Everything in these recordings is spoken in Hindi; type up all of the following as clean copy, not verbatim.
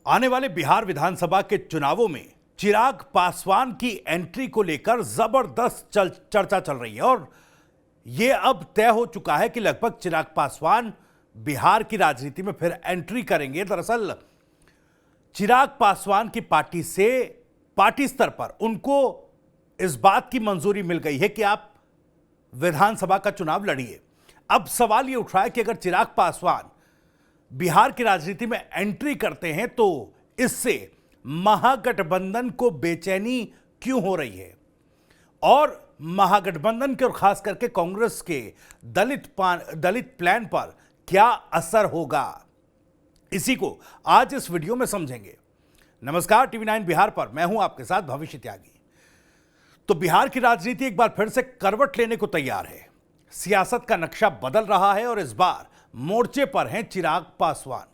आने वाले बिहार विधानसभा के चुनावों में चिराग पासवान की एंट्री को लेकर जबरदस्त चर्चा चल रही है और यह अब तय हो चुका है कि लगभग चिराग पासवान बिहार की राजनीति में फिर एंट्री करेंगे। दरअसल चिराग पासवान की पार्टी से पार्टी स्तर पर उनको इस बात की मंजूरी मिल गई है कि आप विधानसभा का चुनाव लड़िए। अब सवाल यह उठ रहा है कि अगर चिराग पासवान बिहार की राजनीति में एंट्री करते हैं तो इससे महागठबंधन को बेचैनी क्यों हो रही है और महागठबंधन के और खास करके कांग्रेस के दलित प्लान पर क्या असर होगा, इसी को आज इस वीडियो में समझेंगे। नमस्कार, टीवी 9 बिहार पर मैं हूं आपके साथ भविष्य त्यागी। तो बिहार की राजनीति एक बार फिर से करवट लेने को तैयार है। सियासत का नक्शा बदल रहा है और इस बार मोर्चे पर हैं चिराग पासवान।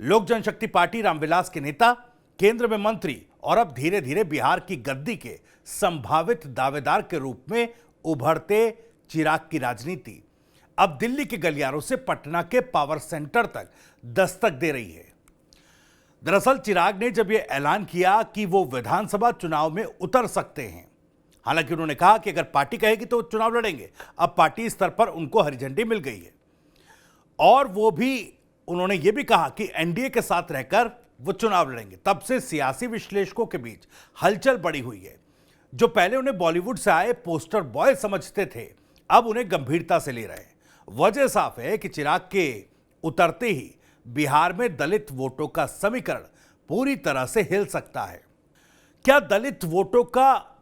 लोक जनशक्ति पार्टी रामविलास के नेता, केंद्र में मंत्री और अब धीरे धीरे बिहार की गद्दी के संभावित दावेदार के रूप में उभरते चिराग की राजनीति अब दिल्ली के गलियारों से पटना के पावर सेंटर तक दस्तक दे रही है। दरअसल चिराग ने जब यह ऐलान किया कि वो विधानसभा चुनाव में उतर सकते हैं, हालांकि उन्होंने कहा कि अगर पार्टी कहेगी तो चुनाव लड़ेंगे। अब पार्टी स्तर पर उनको हरी झंडी मिल गई है और वो भी उन्होंने ये भी कहा कि एनडीए के साथ रहकर वो चुनाव लड़ेंगे। तब से सियासी विश्लेषकों के बीच हलचल बढ़ी हुई है। जो पहले उन्हें बॉलीवुड से आए पोस्टर बॉय समझते थे, अब उन्हें गंभीरता से ले रहे हैं। वजह साफ है कि चिराग के उतरते ही बिहार में दलित वोटों का समीकरण पूरी तरह से हिल सकता है। क्या दलित वोटों का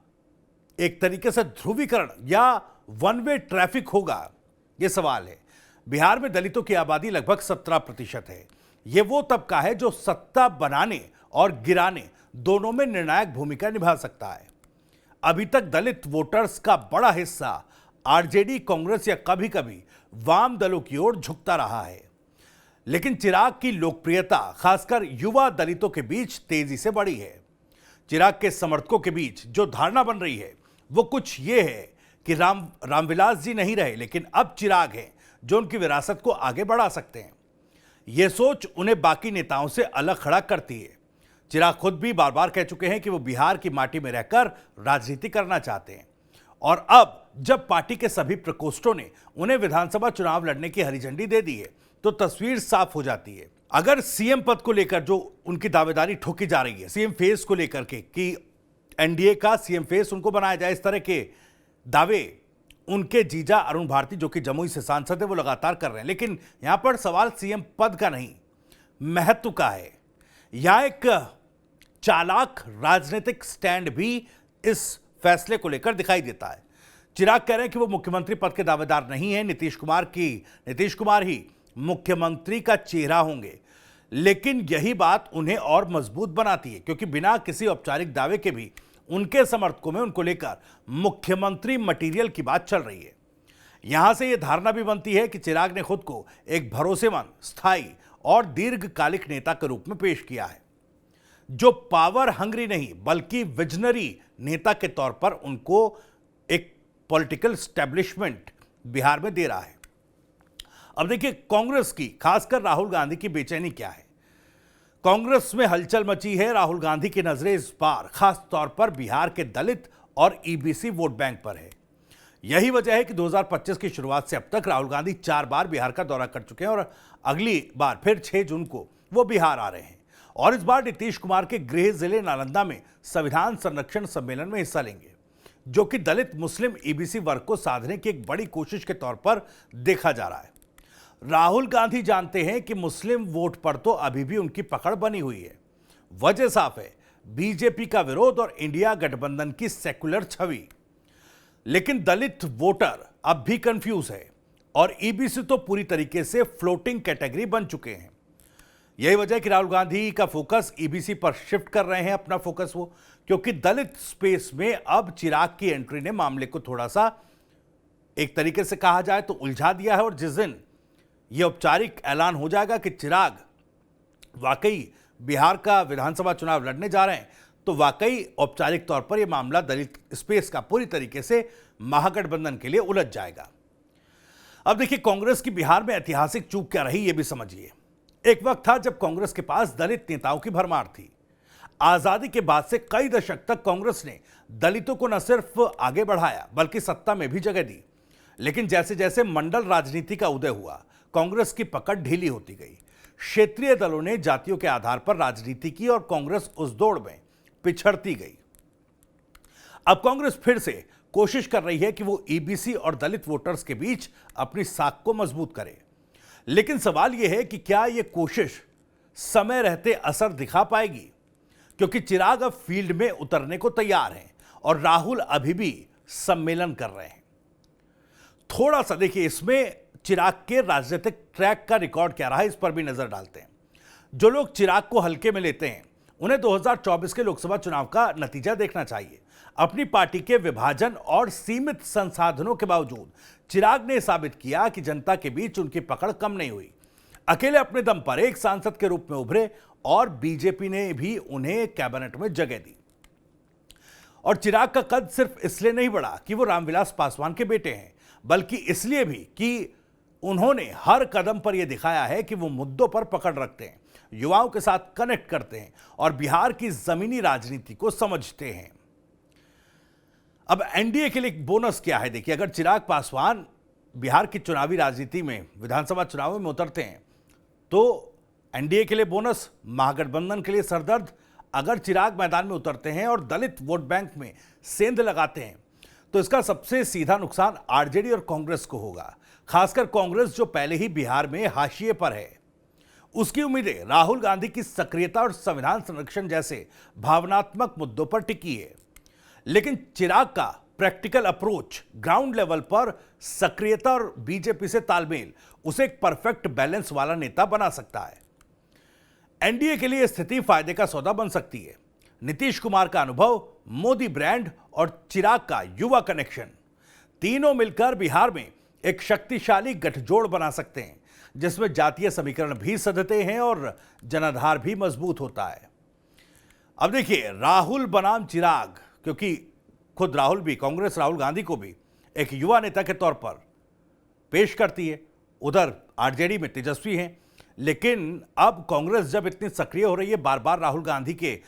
एक तरीके से ध्रुवीकरण या वन वे ट्रैफिक होगा, यह सवाल है। बिहार में दलितों की आबादी लगभग 17% है। यह वो तबका है जो सत्ता बनाने और गिराने दोनों में निर्णायक भूमिका निभा सकता है। अभी तक दलित वोटर्स का बड़ा हिस्सा आरजेडी, कांग्रेस या कभी कभी वाम दलों की ओर झुकता रहा है, लेकिन चिराग की लोकप्रियता खासकर युवा दलितों के बीच तेजी से बढ़ी है। चिराग के समर्थकों के बीच जो धारणा बन रही है वो कुछ ये है कि रामविलास जी नहीं रहे, लेकिन अब चिराग हैं जो उनकी विरासत को आगे बढ़ा सकते हैं। यह सोच उन्हें बाकी नेताओं से अलग खड़ा करती है। चिराग खुद भी बार बार कह चुके हैं कि वो बिहार की माटी में रहकर राजनीति करना चाहते हैं और अब जब पार्टी के सभी प्रकोष्ठों ने उन्हें विधानसभा चुनाव लड़ने की हरी झंडी दे दी है तो तस्वीर साफ हो जाती है। अगर सीएम पद को लेकर जो उनकी दावेदारी ठोकी जा रही है, सीएम फेस को लेकर के कि एनडीए का सीएम फेस उनको बनाया जाए, इस तरह के दावे उनके जीजा अरुण भारती जो कि जमुई से सांसद है वो लगातार कर रहे हैं। लेकिन यहां पर सवाल सीएम पद का नहीं, महत्व का है। यहां एक चालाक राजनीतिक स्टैंड भी इस फैसले को लेकर दिखाई देता है। चिराग कह रहे हैं कि वो मुख्यमंत्री पद के दावेदार नहीं है, नीतीश कुमार ही मुख्यमंत्री का चेहरा होंगे। लेकिन यही बात उन्हें और मजबूत बनाती है क्योंकि बिना किसी औपचारिक दावे के भी उनके समर्थकों में उनको लेकर मुख्यमंत्री मटेरियल की बात चल रही है। यहां से यह धारणा भी बनती है कि चिराग ने खुद को एक भरोसेमंद, स्थायी और दीर्घकालिक नेता के रूप में पेश किया है, जो पावर हंग्री नहीं बल्कि विजनरी नेता के तौर पर उनको एक पॉलिटिकल स्टैब्लिशमेंट बिहार में दे रहा है। अब देखिए, कांग्रेस की, खासकर राहुल गांधी की बेचैनी क्या है। कांग्रेस में हलचल मची है। राहुल गांधी की नजरें इस बार खास तौर पर बिहार के दलित और ईबीसी वोट बैंक पर है। यही वजह है कि 2025 की शुरुआत से अब तक राहुल गांधी 4 बार बिहार का दौरा कर चुके हैं और अगली बार फिर 6 जून को वो बिहार आ रहे हैं और इस बार नीतीश कुमार के गृह जिले नालंदा में संविधान संरक्षण सम्मेलन में हिस्सा लेंगे, जो कि दलित मुस्लिम ईबीसी वर्ग को साधने की एक बड़ी कोशिश के तौर पर देखा जा रहा है। राहुल गांधी जानते हैं कि मुस्लिम वोट पर तो अभी भी उनकी पकड़ बनी हुई है। वजह साफ है, बीजेपी का विरोध और इंडिया गठबंधन की सेकुलर छवि। लेकिन दलित वोटर अब भी कंफ्यूज है और ईबीसी तो पूरी तरीके से फ्लोटिंग कैटेगरी बन चुके हैं। यही वजह है कि राहुल गांधी का फोकस ईबीसी पर शिफ्ट कर रहे हैं, अपना फोकस वो, क्योंकि दलित स्पेस में अब चिराग की एंट्री ने मामले को थोड़ा सा एक तरीके से कहा जाए तो उलझा दिया है और जिस दिन यह औपचारिक ऐलान हो जाएगा कि चिराग वाकई बिहार का विधानसभा चुनाव लड़ने जा रहे हैं तो वाकई औपचारिक तौर पर यह मामला दलित स्पेस का पूरी तरीके से महागठबंधन के लिए उलझ जाएगा। अब देखिए, कांग्रेस की बिहार में ऐतिहासिक चूक क्या रही यह भी समझिए। एक वक्त था जब कांग्रेस के पास दलित नेताओं की भरमार थी। आजादी के बाद से कई दशक तक कांग्रेस ने दलितों को न सिर्फ आगे बढ़ाया बल्कि सत्ता में भी जगह दी। लेकिन जैसे जैसे मंडल राजनीति का उदय हुआ, कांग्रेस की पकड़ ढीली होती गई। क्षेत्रीय दलों ने जातियों के आधार पर राजनीति की और कांग्रेस उस दौड़ में पिछड़ती गई। अब कांग्रेस फिर से कोशिश कर रही है कि वो ईबीसी और दलित वोटर्स के बीच अपनी साख को मजबूत करे। लेकिन सवाल यह है कि क्या यह कोशिश समय रहते असर दिखा पाएगी? क्योंकि चिराग अब फील्ड में उतरने को तैयार हैं और राहुल अभी भी सम्मेलन कर रहे हैं। थोड़ा सा देखिए इसमें चिराग के राजनीतिक ट्रैक का रिकॉर्ड क्या रहा है, इस पर भी नजर डालते हैं। जो लोग चिराग को हल्के में लेते हैं उन्हें 2024 के लोकसभा चुनाव का नतीजा देखना चाहिए। अपनी पार्टी के विभाजन और सीमित संसाधनों के बावजूद चिराग ने साबित किया कि जनता के बीच उनकी पकड़ कम नहीं हुई। अकेले अपने दम पर एक सांसद के रूप में उभरे और बीजेपी ने भी उन्हें कैबिनेट में जगह दी। और चिराग का कद सिर्फ इसलिए नहीं बढ़ा कि वो रामविलास पासवान के बेटे हैं, बल्कि इसलिए भी कि उन्होंने हर कदम पर यह दिखाया है कि वो मुद्दों पर पकड़ रखते हैं, युवाओं के साथ कनेक्ट करते हैं और बिहार की जमीनी राजनीति को समझते हैं। अब एनडीए के लिए एक बोनस क्या है? देखिए, अगर चिराग पासवान बिहार की चुनावी राजनीति में, विधानसभा चुनावों में उतरते हैं तो एनडीए के लिए बोनस, महागठबंधन के लिए सरदर्द। अगर चिराग मैदान में उतरते हैं और दलित वोट बैंक में सेंध लगाते हैं तो इसका सबसे सीधा नुकसान आरजेडी और कांग्रेस को होगा। खासकर कांग्रेस जो पहले ही बिहार में हाशिए पर है। उसकी उम्मीदें राहुल गांधी की सक्रियता और संविधान संरक्षण जैसे भावनात्मक मुद्दों पर टिकी है। लेकिन चिराग का प्रैक्टिकल अप्रोच, ग्राउंड लेवल पर सक्रियता और बीजेपी से तालमेल उसे एक परफेक्ट बैलेंस वाला नेता बना सकता है। एनडीए के लिए स्थिति फायदे का सौदा बन सकती है। नीतीश कुमार का अनुभव, मोदी ब्रांड और चिराग का युवा कनेक्शन, तीनों मिलकर बिहार में एक शक्तिशाली गठजोड़ बना सकते हैं जिसमें जातीय समीकरण भी सधते हैं और जनाधार भी मजबूत होता है। अब देखिए, राहुल बनाम चिराग, क्योंकि खुद राहुल भी, कांग्रेस राहुल गांधी को भी एक युवा नेता के तौर पर पेश करती है। उधर आरजेडी में तेजस्वी हैं। लेकिन अब कांग्रेस जब इतनी सक्रिय हो रही है, बार बार राहुल गांधी के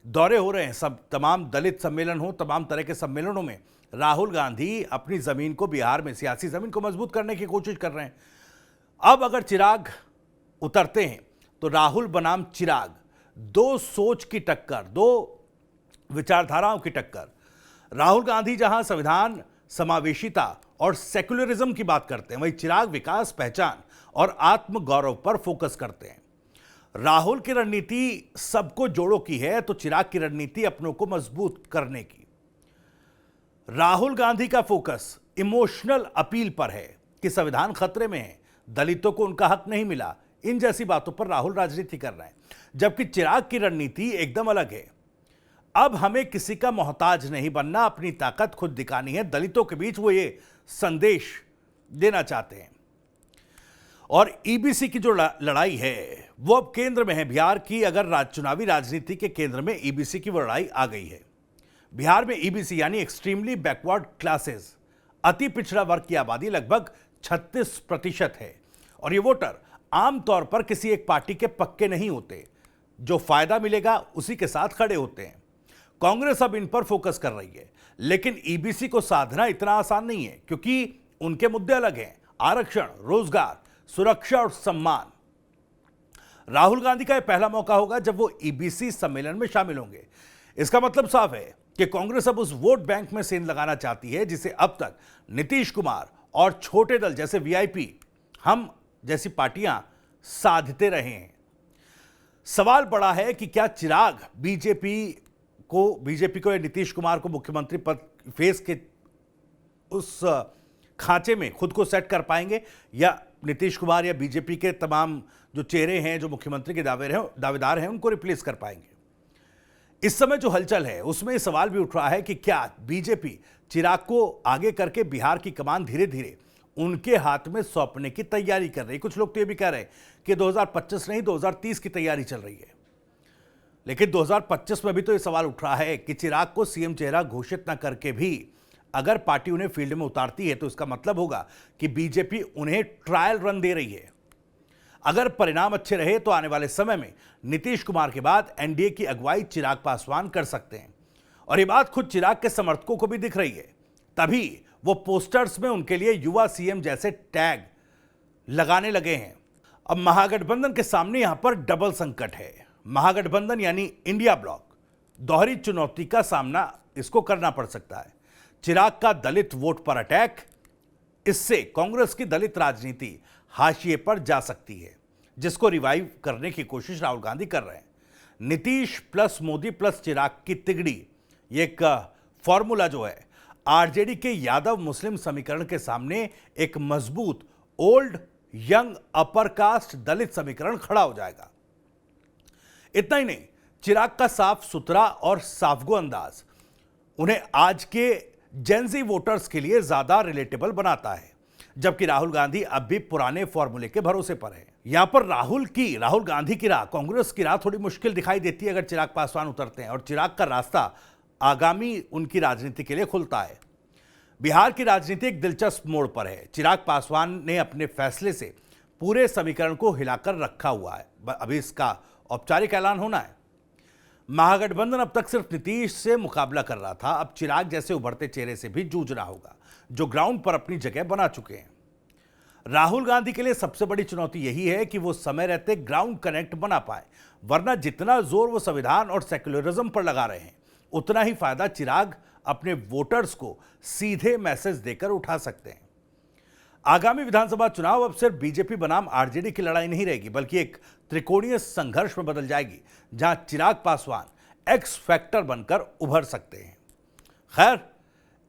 दौरे हो रहे हैं, सब तमाम दलित सम्मेलन हो, तमाम तरह के सम्मेलनों में राहुल गांधी अपनी जमीन को, बिहार में सियासी जमीन को मजबूत करने की कोशिश कर रहे हैं। अब अगर चिराग उतरते हैं तो राहुल बनाम चिराग, दो सोच की टक्कर, दो विचारधाराओं की टक्कर। राहुल गांधी जहां संविधान, समावेशिता और सेक्युलरिज्म की बात करते हैं, वहीं चिराग विकास, पहचान और आत्मगौरव पर फोकस करते हैं। राहुल की रणनीति सबको जोड़ों की है तो चिराग की रणनीति अपनों को मजबूत करने की। राहुल गांधी का फोकस इमोशनल अपील पर है कि संविधान खतरे में है, दलितों को उनका हक नहीं मिला, इन जैसी बातों पर राहुल राजनीति कर रहे हैं। जबकि चिराग की रणनीति एकदम अलग है। अब हमें किसी का मोहताज नहीं बनना, अपनी ताकत खुद दिखानी है। दलितों के बीच वो ये संदेश देना चाहते हैं। और ईबीसी की जो लड़ाई है वो अब केंद्र में है। बिहार की अगर चुनावी राजनीति के केंद्र में ईबीसी की वो लड़ाई आ गई है। बिहार में ईबीसी यानी एक्सट्रीमली बैकवर्ड क्लासेस, अति पिछड़ा वर्ग की आबादी लगभग 36% है। और ये वोटर आमतौर पर किसी एक पार्टी के पक्के नहीं होते, जो फायदा मिलेगा उसी के साथ खड़े होते हैं। कांग्रेस अब इन पर फोकस कर रही है, लेकिन ईबीसी को साधना इतना आसान नहीं है क्योंकि उनके मुद्दे अलग हैं। आरक्षण, रोजगार, सुरक्षा और सम्मान। राहुल गांधी का यह पहला मौका होगा जब वो ईबीसी सम्मेलन में शामिल होंगे। इसका मतलब साफ है कि कांग्रेस अब उस वोट बैंक में सेंध लगाना चाहती है जिसे अब तक नीतीश कुमार और छोटे दल जैसे वीआईपी, हम जैसी पार्टियां साधते रहे हैं। सवाल बड़ा है कि क्या चिराग बीजेपी को या नीतीश कुमार को मुख्यमंत्री पद फेस के उस खांचे में खुद को सेट कर पाएंगे, या नीतीश कुमार या बीजेपी के तमाम जो चेहरे हैं, जो मुख्यमंत्री के दावेदार हैं, उनको रिप्लेस कर पाएंगे। इस समय जो हलचल है उसमें सवाल भी उठ रहा है कि क्या बीजेपी चिराग को आगे करके बिहार की कमान धीरे धीरे उनके हाथ में सौंपने की तैयारी कर रही है। कुछ लोग तो ये भी कह रहे हैं कि 2025 नहीं 2030 की तैयारी चल रही है। लेकिन 2025 में भी तो ये सवाल उठ रहा है कि चिराग को सीएम चेहरा घोषित न करके भी अगर पार्टी उन्हें फील्ड में उतारती है तो इसका मतलब होगा कि बीजेपी उन्हें ट्रायल रन दे रही है। अगर परिणाम अच्छे रहे तो आने वाले समय में नीतीश कुमार के बाद एनडीए की अगुवाई चिराग पासवान कर सकते हैं। और ये बात खुद चिराग के समर्थकों को भी दिख रही है, तभी वो पोस्टर्स में उनके लिए युवा सीएम जैसे टैग लगाने लगे हैं। अब महागठबंधन के सामने यहां पर डबल संकट है। महागठबंधन यानी इंडिया ब्लॉक दोहरी चुनौती का सामना इसको करना पड़ सकता है। चिराग का दलित वोट पर अटैक, इससे कांग्रेस की दलित राजनीति हाशिए पर जा सकती है, जिसको रिवाइव करने की कोशिश राहुल गांधी कर रहे हैं। नीतीश प्लस मोदी प्लस चिराग की तिगड़ी, ये एक फॉर्मूला जो है आरजेडी के यादव मुस्लिम समीकरण के सामने एक मजबूत ओल्ड यंग अपर कास्ट दलित समीकरण खड़ा हो जाएगा। इतना ही नहीं, चिराग का साफ सुथरा और साफगो अंदाज उन्हें आज के जेनजी वोटर्स के लिए ज्यादा रिलेटेबल बनाता है, जबकि राहुल गांधी अब भी पुराने फॉर्मूले के भरोसे पर है। यहां पर राहुल गांधी की राह, कांग्रेस की राह थोड़ी मुश्किल दिखाई देती है अगर चिराग पासवान उतरते हैं, और चिराग का रास्ता आगामी उनकी राजनीति के लिए खुलता है। बिहार की राजनीति एक दिलचस्प मोड़ पर है। चिराग पासवान ने अपने फैसले से पूरे समीकरण को हिलाकर रखा हुआ है। अभी इसका औपचारिक ऐलान होना है। महागठबंधन अब तक सिर्फ नीतीश से मुकाबला कर रहा था, अब चिराग जैसे उभरते चेहरे से भी जूझना होगा, जो ग्राउंड पर अपनी जगह बना चुके हैं। राहुल गांधी के लिए सबसे बड़ी चुनौती यही है कि वो समय रहते ग्राउंड कनेक्ट बना पाए, वरना जितना जोर वो संविधान और सेक्युलरिज्म पर लगा रहे हैं, उतना ही फायदा चिराग अपने वोटर्स को सीधे मैसेज देकर उठा सकते हैं। आगामी विधानसभा चुनाव अब सिर्फ बीजेपी बनाम आरजेडी की लड़ाई नहीं रहेगी, बल्कि एक त्रिकोणीय संघर्ष में बदल जाएगी, जहां चिराग पासवान एक्स फैक्टर बनकर उभर सकते हैं। खैर,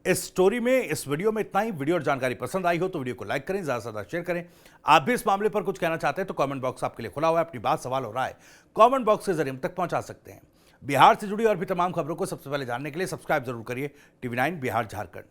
इस स्टोरी में, इस वीडियो में इतना ही। वीडियो और जानकारी पसंद आई हो तो वीडियो को लाइक करें, ज्यादा से ज्यादा शेयर करें। आप भी इस मामले पर कुछ कहना चाहते हैं तो कमेंट बॉक्स आपके लिए खुला हुआ है। अपनी बात, सवाल और राय कमेंट बॉक्स के जरिए हम तक पहुंचा सकते हैं। बिहार से जुड़ी और भी तमाम खबरों को सबसे पहले जानने के लिए सब्सक्राइब जरूर करिए टीवी 9 बिहार झारखंड।